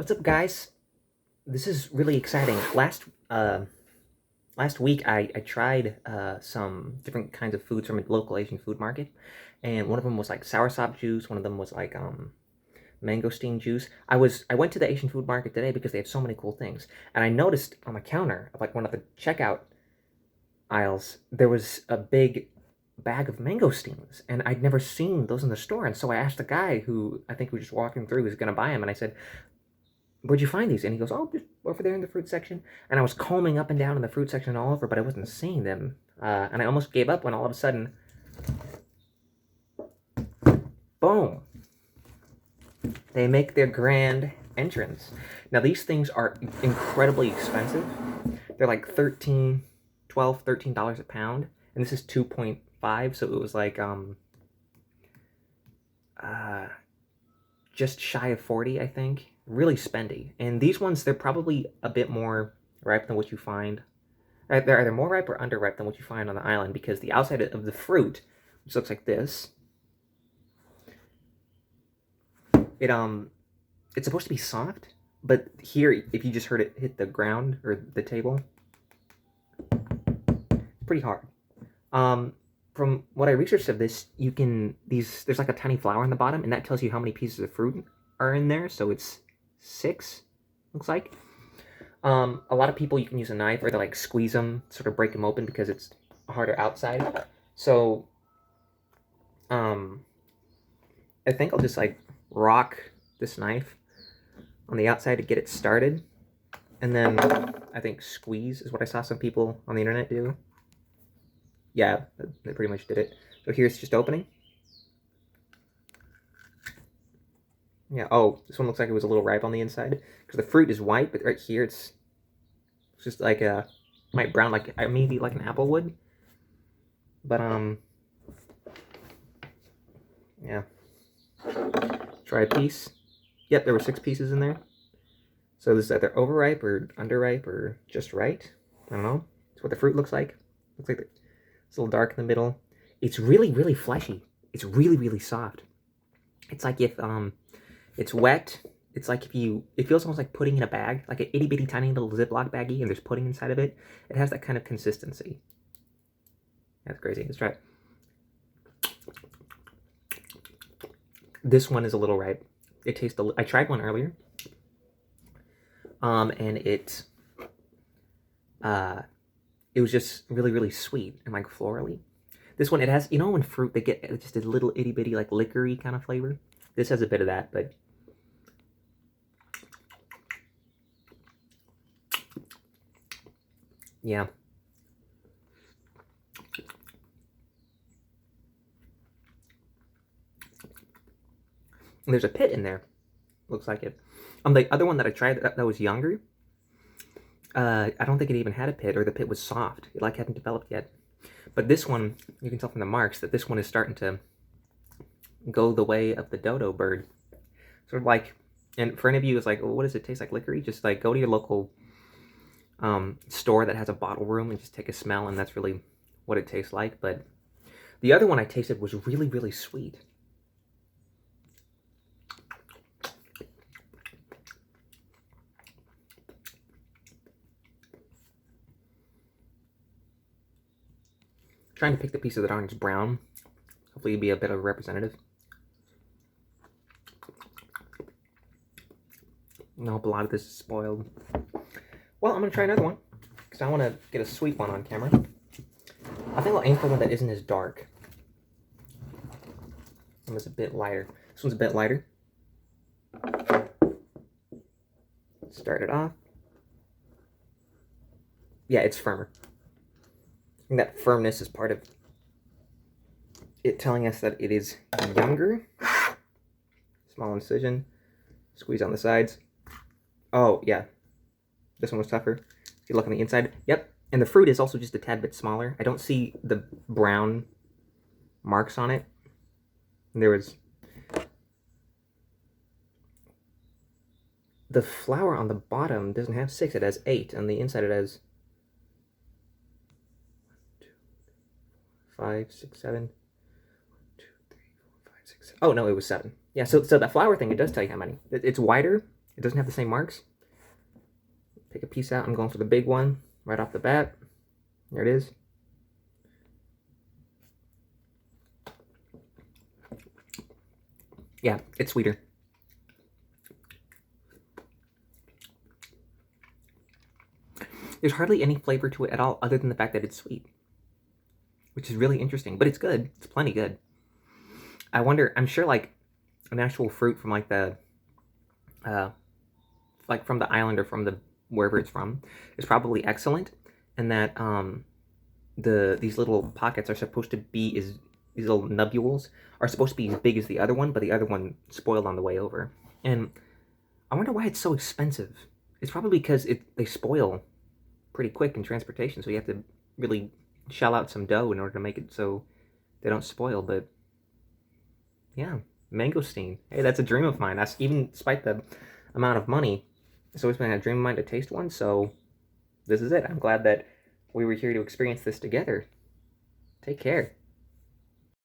What's up, guys? This is really exciting. Last week, I tried some different kinds of foods from a local Asian food market, and one of them was like soursop juice. One of them was like mangosteen juice. I went to the Asian food market today because they had so many cool things, and I noticed on the counter of like one of the checkout aisles there was a big bag of mangosteens, and I'd never seen those in the store. And so I asked the guy who I think was just walking through, was gonna buy them, and I said, "Where'd you find these?" And he goes, "Oh, just over there in the fruit section." And I was combing up and down in the fruit section all over, but I wasn't seeing them. And I almost gave up when all of a sudden, boom, they make their grand entrance. Now, these things are incredibly expensive. They're like $13 a pound. And this is 2.5, so it was like just shy of 40, I think. Really spendy. And these ones, they're probably a bit more ripe than what you find. They're either more ripe or underripe than what you find on the island, because the outside of the fruit, which looks like this, it's supposed to be soft, but here, if you just heard it hit the ground or the table, it's pretty hard. From what I researched of this, there's like a tiny flower on the bottom, and that tells you how many pieces of fruit are in there. So it's 6, looks like. A lot of people, you can use a knife or to like squeeze them, sort of break them open because it's harder outside. So, I think I'll just like rock this knife on the outside to get it started, and then I think squeeze is what I saw some people on the internet do. Yeah, they pretty much did it. So here's just opening. Yeah, oh, this one looks like it was a little ripe on the inside, because the fruit is white, but right here it's just like a might brown, like maybe like an apple would. But yeah. Try a piece. Yep, there were 6 pieces in there. So this is either overripe or underripe or just right. I don't know. It's what the fruit looks like. Looks like it's a little dark in the middle. It's really, really fleshy. It's really, really soft. It's like if it's wet. It's like it feels almost like pudding in a bag, like an itty bitty tiny little Ziploc baggie, and there's pudding inside of it. It has that kind of consistency. That's crazy. Let's try it. This one is a little ripe. It tastes I tried one earlier. And it was just really, really sweet and like florally. This one, it has, you know, when fruit, they get just a little itty bitty like liquor-y kind of flavor. This has a bit of that, but yeah. And there's a pit in there. Looks like it. The other one that I tried that was younger, I don't think it even had a pit, or the pit was soft. It like hadn't developed yet. But this one, you can tell from the marks that this one is starting to go the way of the dodo bird. Sort of like, and for any of you who's like, well, what does it taste like, liquor-y? Just like go to your local store that has a bottle room and just take a smell, and that's really what it tastes like. But the other one I tasted was really, really sweet. Trying to pick the pieces that aren't brown. Hopefully, you'll be a bit of a representative. I hope a lot of this is spoiled. Well, I'm gonna try another one because I want to get a sweet one on camera. I think I'll aim for one that isn't as dark. This one's a bit lighter. This one's a bit lighter. Start it off. Yeah, it's firmer. And that firmness is part of it telling us that it is younger. Small incision. Squeeze on the sides. Oh, yeah. This one was tougher. If you look on the inside. Yep. And the fruit is also just a tad bit smaller. I don't see the brown marks on it. There was the flower on the bottom doesn't have 6. It has 8. On the inside it has 5, 6, 7. 1, 2, 3, 4, 5, 6, 7. Oh no, it was 7. Yeah, so the flower thing, it does tell you how many. It's wider, It doesn't have the same marks. Take a piece out. I'm going for the big one right off the bat. There it is. Yeah, it's sweeter. There's hardly any flavor to it at all other than the fact that it's sweet, which is really interesting, but it's good. It's plenty good. I wonder, I'm sure like an actual fruit from like from the island or from the wherever it's from is probably excellent, and that these little pockets are supposed to be these little nubules are supposed to be as big as the other one, but the other one spoiled on the way over. And I wonder why it's so expensive. It's probably because they spoil pretty quick in transportation, so you have to really shell out some dough in order to make it so they don't spoil. But yeah, mangosteen. Hey, that's a dream of mine. That's even despite the amount of money. It's always been a dream of mine to taste one, so this is it. I'm glad that we were here to experience this together. Take care.